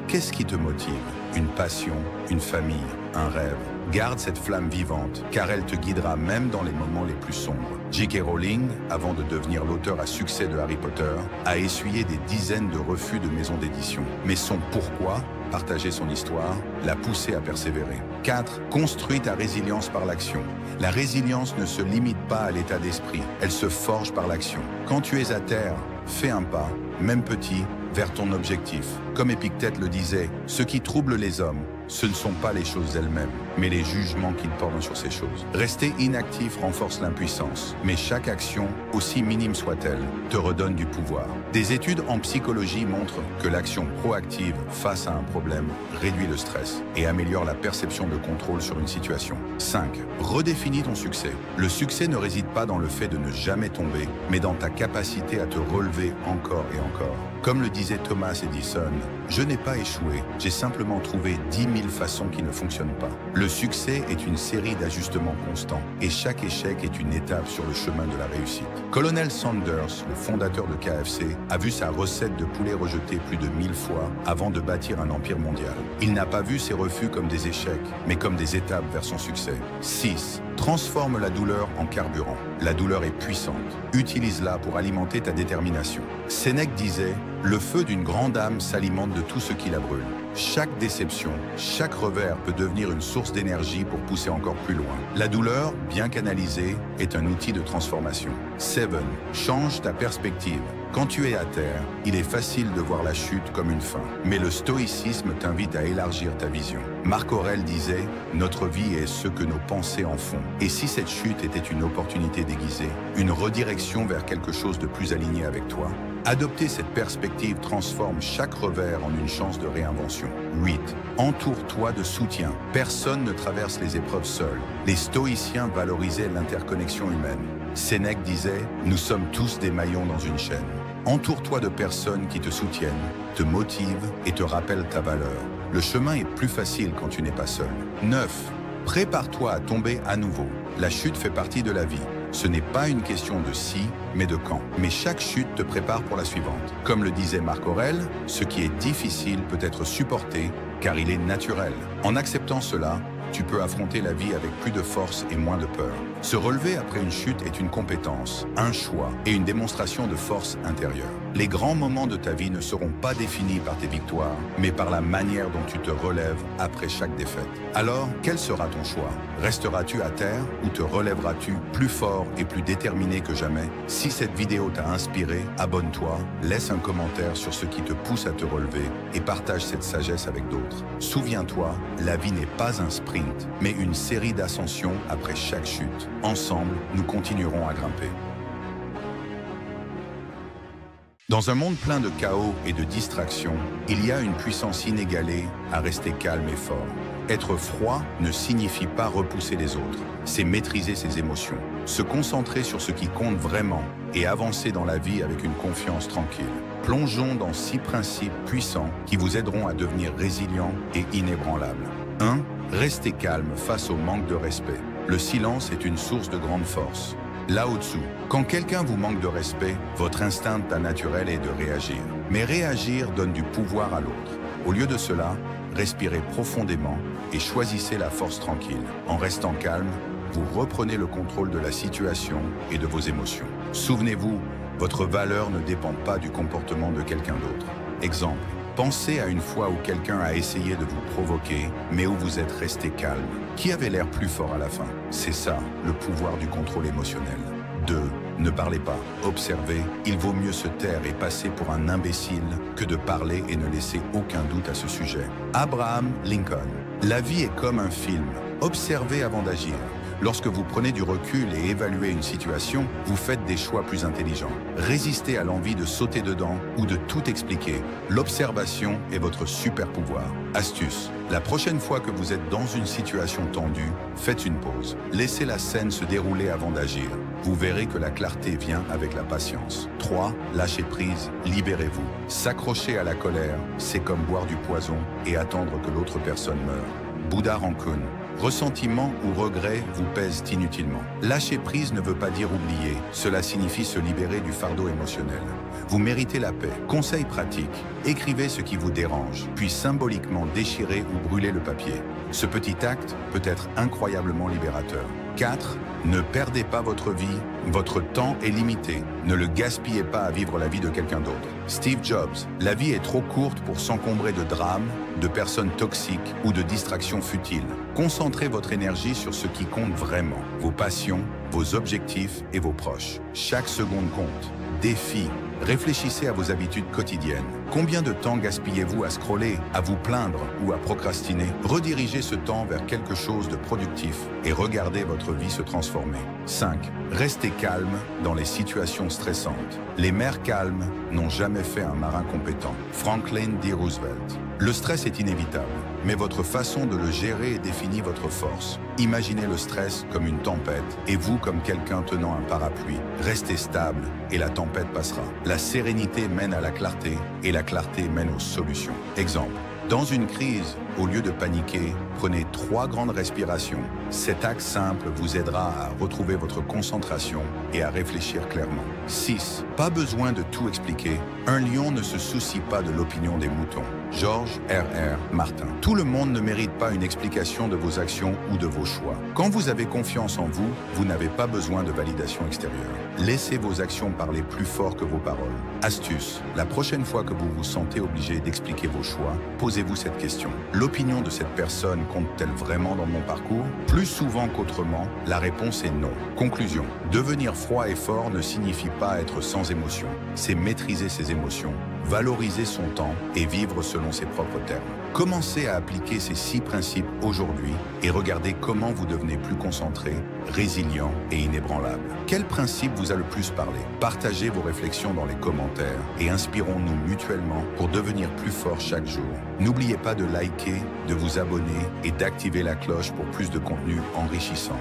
Qu'est-ce qui te motive? Une passion, une famille, un rêve. Garde cette flamme vivante, car elle te guidera même dans les moments les plus sombres. J.K. Rowling, avant de devenir l'auteur à succès de Harry Potter, a essuyé des dizaines de refus de maisons d'édition. Mais son pourquoi, partager son histoire, l'a poussé à persévérer. 4. Construis ta résilience par l'action. La résilience ne se limite pas à l'état d'esprit, elle se forge par l'action. Quand tu es à terre, fais un pas, même petit, vers ton objectif. Comme Épictète le disait, ce qui trouble les hommes, ce ne sont pas les choses elles-mêmes, mais les jugements qu'ils portent sur ces choses. Rester inactif renforce l'impuissance, mais chaque action, aussi minime soit-elle, te redonne du pouvoir. Des études en psychologie montrent que l'action proactive face à un problème réduit le stress et améliore la perception de contrôle sur une situation. 5. Redéfinis ton succès. Le succès ne réside pas dans le fait de ne jamais tomber, mais dans ta capacité à te relever encore et encore. Comme le disait Thomas Edison, « Je n'ai pas échoué, j'ai simplement trouvé 10 000 façons qui ne fonctionnent pas ». Le succès est une série d'ajustements constants et chaque échec est une étape sur le chemin de la réussite. Colonel Sanders, le fondateur de KFC, a vu sa recette de poulet rejetée plus de 1000 fois avant de bâtir un empire mondial. Il n'a pas vu ses refus comme des échecs, mais comme des étapes vers son succès. 6. Transforme la douleur en carburant. La douleur est puissante. Utilise-la pour alimenter ta détermination. Sénèque disait « Le feu d'une grande âme s'alimente de tout ce qui la brûle ». Chaque déception, chaque revers peut devenir une source d'énergie pour pousser encore plus loin. La douleur, bien canalisée, est un outil de transformation. 7. Change ta perspective. Quand tu es à terre, il est facile de voir la chute comme une fin. Mais le stoïcisme t'invite à élargir ta vision. Marc Aurèle disait « Notre vie est ce que nos pensées en font ». Et si cette chute était une opportunité déguisée, une redirection vers quelque chose de plus aligné avec toi? Adopter cette perspective transforme chaque revers en une chance de réinvention. 8. Entoure-toi de soutien. Personne ne traverse les épreuves seul. Les stoïciens valorisaient l'interconnexion humaine. Sénèque disait « Nous sommes tous des maillons dans une chaîne ». Entoure-toi de personnes qui te soutiennent, te motivent et te rappellent ta valeur. Le chemin est plus facile quand tu n'es pas seul. 9. Prépare-toi à tomber à nouveau. La chute fait partie de la vie. Ce n'est pas une question de si, mais de quand. Mais chaque chute te prépare pour la suivante. Comme le disait Marc Aurèle, ce qui est difficile peut être supporté car il est naturel. En acceptant cela, tu peux affronter la vie avec plus de force et moins de peur. Se relever après une chute est une compétence, un choix et une démonstration de force intérieure. Les grands moments de ta vie ne seront pas définis par tes victoires, mais par la manière dont tu te relèves après chaque défaite. Alors, quel sera ton choix? Resteras-tu à terre ou te relèveras-tu plus fort et plus déterminé que jamais? Si cette vidéo t'a inspiré, abonne-toi, laisse un commentaire sur ce qui te pousse à te relever et partage cette sagesse avec d'autres. Souviens-toi, la vie n'est pas un sprint, mais une série d'ascensions après chaque chute. Ensemble, nous continuerons à grimper. Dans un monde plein de chaos et de distractions, il y a une puissance inégalée à rester calme et fort. Être froid ne signifie pas repousser les autres, c'est maîtriser ses émotions, se concentrer sur ce qui compte vraiment et avancer dans la vie avec une confiance tranquille. Plongeons dans 6 principes puissants qui vous aideront à devenir résilient et inébranlable. 1. Restez calme face au manque de respect. Le silence est une source de grande force. Lao Tzu, quand quelqu'un vous manque de respect, votre instinct naturel est de réagir. Mais réagir donne du pouvoir à l'autre. Au lieu de cela, respirez profondément et choisissez la force tranquille. En restant calme, vous reprenez le contrôle de la situation et de vos émotions. Souvenez-vous, votre valeur ne dépend pas du comportement de quelqu'un d'autre. Exemple, pensez à une fois où quelqu'un a essayé de vous provoquer, mais où vous êtes resté calme. Qui avait l'air plus fort à la fin? C'est ça, le pouvoir du contrôle émotionnel. 2. Ne parlez pas, observez. Il vaut mieux se taire et passer pour un imbécile que de parler et ne laisser aucun doute à ce sujet. Abraham Lincoln. La vie est comme un film. Observez avant d'agir. Lorsque vous prenez du recul et évaluez une situation, vous faites des choix plus intelligents. Résistez à l'envie de sauter dedans ou de tout expliquer. L'observation est votre super pouvoir. Astuce. La prochaine fois que vous êtes dans une situation tendue, faites une pause. Laissez la scène se dérouler avant d'agir. Vous verrez que la clarté vient avec la patience. 3. Lâchez prise, libérez-vous. S'accrocher à la colère, c'est comme boire du poison et attendre que l'autre personne meure. Bouddha Rancune. Ressentiment ou regret vous pèsent inutilement. Lâcher prise ne veut pas dire oublier, cela signifie se libérer du fardeau émotionnel. Vous méritez la paix. Conseil pratique, écrivez ce qui vous dérange, puis symboliquement déchirez ou brûlez le papier. Ce petit acte peut être incroyablement libérateur. 4. Ne perdez pas votre vie, votre temps est limité. Ne le gaspillez pas à vivre la vie de quelqu'un d'autre. Steve Jobs, la vie est trop courte pour s'encombrer de drames, de personnes toxiques ou de distractions futiles. Concentrez votre énergie sur ce qui compte vraiment, vos passions, vos objectifs et vos proches. Chaque seconde compte. Défi. Réfléchissez à vos habitudes quotidiennes. Combien de temps gaspillez-vous à scroller, à vous plaindre ou à procrastiner? Redirigez ce temps vers quelque chose de productif et regardez votre vie se transformer. 5. Restez calme dans les situations stressantes. Les mers calmes n'ont jamais fait un marin compétent. Franklin D. Roosevelt. Le stress est inévitable, mais votre façon de le gérer définit votre force. Imaginez le stress comme une tempête et vous comme quelqu'un tenant un parapluie. Restez stable et la tempête passera. La sérénité mène à la clarté et la clarté mène aux solutions. Exemple, dans une crise, au lieu de paniquer, prenez 3 grandes respirations. Cet acte simple vous aidera à retrouver votre concentration et à réfléchir clairement. 6. Pas besoin de tout expliquer. Un lion ne se soucie pas de l'opinion des moutons. George R.R. Martin. Tout le monde ne mérite pas une explication de vos actions ou de vos choix. Quand vous avez confiance en vous, vous n'avez pas besoin de validation extérieure. Laissez vos actions parler plus fort que vos paroles. Astuce. La prochaine fois que vous vous sentez obligé d'expliquer vos choix, posez-vous cette question. L'opinion de cette personne compte-t-elle vraiment dans mon parcours? Plus souvent qu'autrement, la réponse est non. Conclusion. Devenir froid et fort ne signifie pas être sans émotion. C'est maîtriser ses émotions, valoriser son temps et vivre selon ses propres termes. Commencez à appliquer ces 6 principes aujourd'hui et regardez comment vous devenez plus concentré, résilient et inébranlable. Quel principe vous a le plus parlé? Partagez vos réflexions dans les commentaires et inspirons-nous mutuellement pour devenir plus forts chaque jour. N'oubliez pas de liker, de vous abonner et d'activer la cloche pour plus de contenu enrichissant.